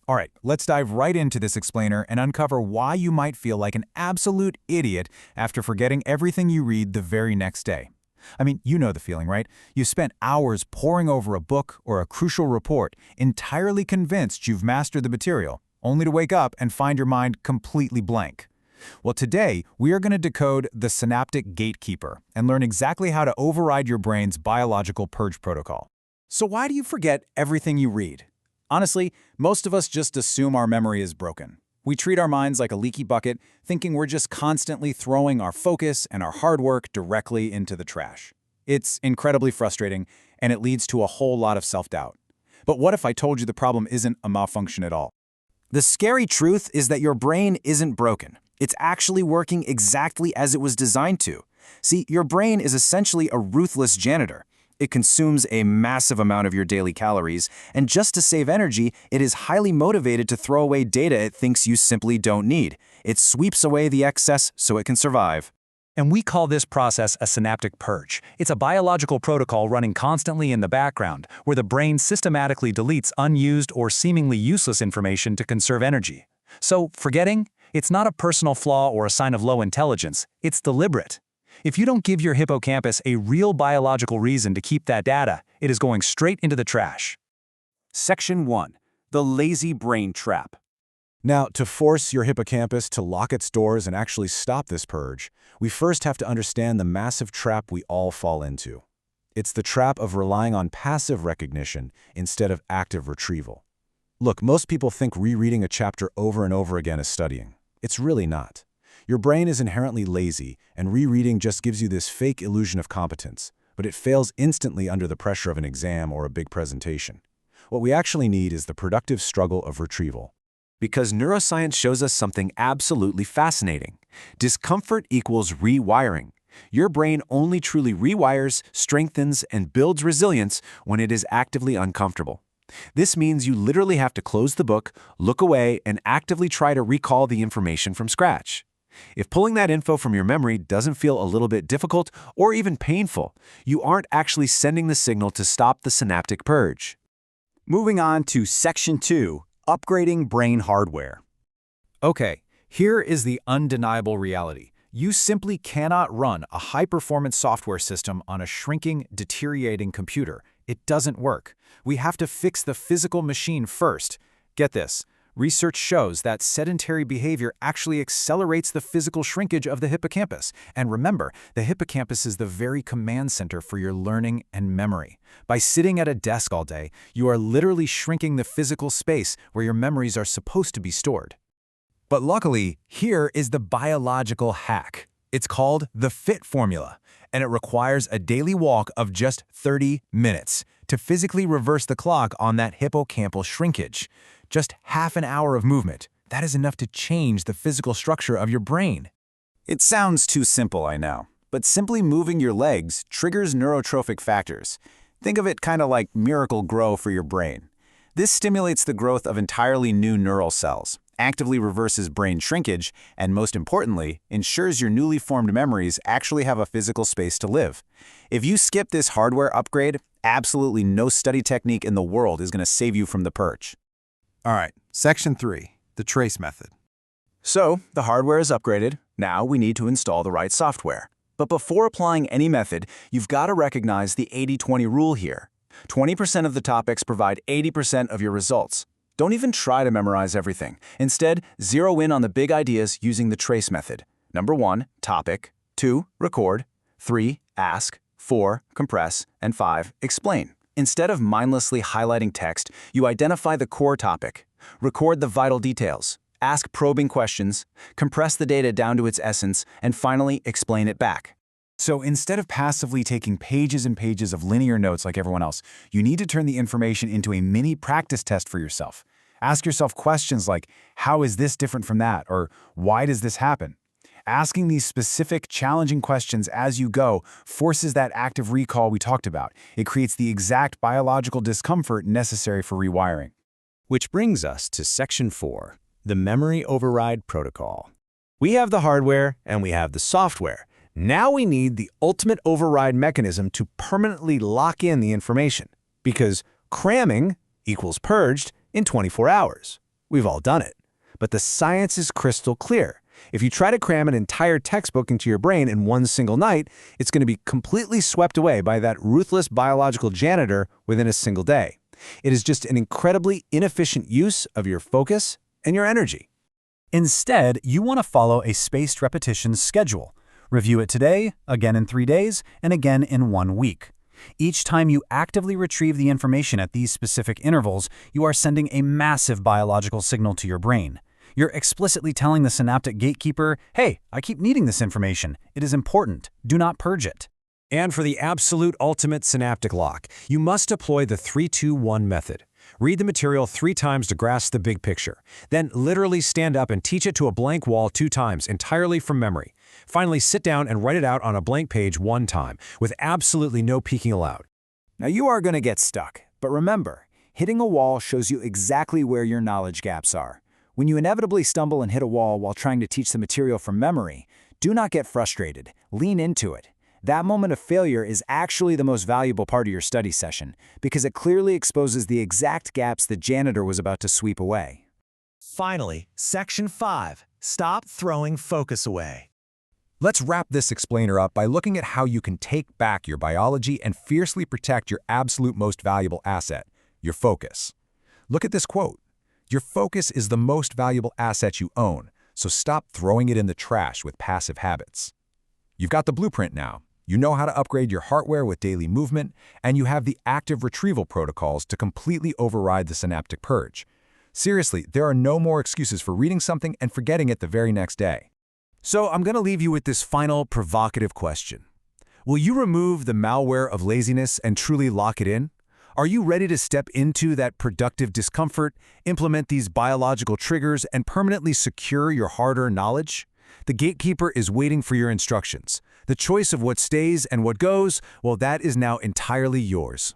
All right, let's dive right into this explainer and uncover why you might feel like an absolute idiot after forgetting everything you read the very next day. I mean, you know the feeling, right? You spent hours poring over a book or a crucial report, entirely convinced you've mastered the material, only to wake up and find your mind completely blank. Well, today, we are going to decode the Synaptic Gatekeeper and learn exactly how to override your brain's biological purge protocol. So why do you forget everything you read? Honestly, most of us just assume our memory is broken. We treat our minds like a leaky bucket, thinking we're just constantly throwing our focus and our hard work directly into the trash. It's incredibly frustrating, and it leads to a whole lot of self-doubt. But what if I told you the problem isn't a malfunction at all? The scary truth is that your brain isn't broken. It's actually working exactly as it was designed to. See, your brain is essentially a ruthless janitor. It consumes a massive amount of your daily calories, and just to save energy, it is highly motivated to throw away data it thinks you simply don't need. It sweeps away the excess so it can survive. And we call this process a synaptic purge. It's a biological protocol running constantly in the background, where the brain systematically deletes unused or seemingly useless information to conserve energy. So, forgetting? It's not a personal flaw or a sign of low intelligence. It's deliberate. If you don't give your hippocampus a real biological reason to keep that data, it is going straight into the trash. Section 1. The lazy brain trap. Now, to force your hippocampus to lock its doors and actually stop this purge, we first have to understand the massive trap we all fall into. It's the trap of relying on passive recognition instead of active retrieval. Look, most people think rereading a chapter over and over again is studying. It's really not. Your brain is inherently lazy, and rereading just gives you this fake illusion of competence, but it fails instantly under the pressure of an exam or a big presentation. What we actually need is the productive struggle of retrieval. Because neuroscience shows us something absolutely fascinating. Discomfort equals rewiring. Your brain only truly rewires, strengthens, and builds resilience when it is actively uncomfortable. This means you literally have to close the book, look away, and actively try to recall the information from scratch. If pulling that info from your memory doesn't feel a little bit difficult or even painful, you aren't actually sending the signal to stop the synaptic purge. Moving on to Section 2, Upgrading Brain Hardware. Okay, here is the undeniable reality. You simply cannot run a high-performance software system on a shrinking, deteriorating computer. It doesn't work. We have to fix the physical machine first. Get this. Research shows that sedentary behavior actually accelerates the physical shrinkage of the hippocampus. And remember, the hippocampus is the very command center for your learning and memory. By sitting at a desk all day, you are literally shrinking the physical space where your memories are supposed to be stored. But luckily, here is the biological hack. It's called the FIT formula, and it requires a daily walk of just 30 minutes to physically reverse the clock on that hippocampal shrinkage. Just half an hour of movement. That is enough to change the physical structure of your brain. It sounds too simple, I know, but simply moving your legs triggers neurotrophic factors. Think of it kind of like miracle grow for your brain. This stimulates the growth of entirely new neural cells, actively reverses brain shrinkage, and most importantly, ensures your newly formed memories actually have a physical space to live. If you skip this hardware upgrade, absolutely no study technique in the world is going to save you from the purge. All right, Section 3, the trace method. So, the hardware is upgraded. Now we need to install the right software. But before applying any method, you've got to recognize the 80-20 rule here. 20% of the topics provide 80% of your results. Don't even try to memorize everything. Instead, zero in on the big ideas using the trace method. Number 1, topic. 2, record. 3, ask. 4, compress. And 5, explain. Instead of mindlessly highlighting text, you identify the core topic. Record the vital details. Ask probing questions. Compress the data down to its essence. And finally, explain it back. So instead of passively taking pages and pages of linear notes like everyone else, you need to turn the information into a mini practice test for yourself. Ask yourself questions like, how is this different from that? Or why does this happen? Asking these specific, challenging questions as you go forces that active recall we talked about. It creates the exact biological discomfort necessary for rewiring. Which brings us to Section 4, the Memory Override Protocol. We have the hardware and we have the software. Now we need the ultimate override mechanism to permanently lock in the information, because cramming equals purged in 24 hours. We've all done it. But the science is crystal clear. If you try to cram an entire textbook into your brain in one single night, it's going to be completely swept away by that ruthless biological janitor within a single day. It is just an incredibly inefficient use of your focus and your energy. Instead, you want to follow a spaced repetition schedule. Review it today, again in 3 days, and again in 1 week. Each time you actively retrieve the information at these specific intervals, you are sending a massive biological signal to your brain. You're explicitly telling the Synaptic Gatekeeper, hey, I keep needing this information. It is important. Do not purge it. And for the absolute ultimate synaptic lock, you must deploy the 3-2-1 method. Read the material 3 times to grasp the big picture. Then literally stand up and teach it to a blank wall 2 times, entirely from memory. Finally, sit down and write it out on a blank page 1 time, with absolutely no peeking allowed. Now you are going to get stuck, but remember, hitting a wall shows you exactly where your knowledge gaps are. When you inevitably stumble and hit a wall while trying to teach the material from memory, do not get frustrated. Lean into it. That moment of failure is actually the most valuable part of your study session because it clearly exposes the exact gaps the janitor was about to sweep away. Finally, Section 5. Stop throwing focus away. Let's wrap this explainer up by looking at how you can take back your biology and fiercely protect your absolute most valuable asset, your focus. Look at this quote. Your focus is the most valuable asset you own, so stop throwing it in the trash with passive habits. You've got the blueprint now. You know how to upgrade your hardware with daily movement, and you have the active retrieval protocols to completely override the synaptic purge. Seriously, there are no more excuses for reading something and forgetting it the very next day. So I'm going to leave you with this final provocative question. Will you remove the malware of laziness and truly lock it in? Are you ready to step into that productive discomfort, implement these biological triggers, and permanently secure your hard-earned knowledge? The gatekeeper is waiting for your instructions. The choice of what stays and what goes, well, that is now entirely yours.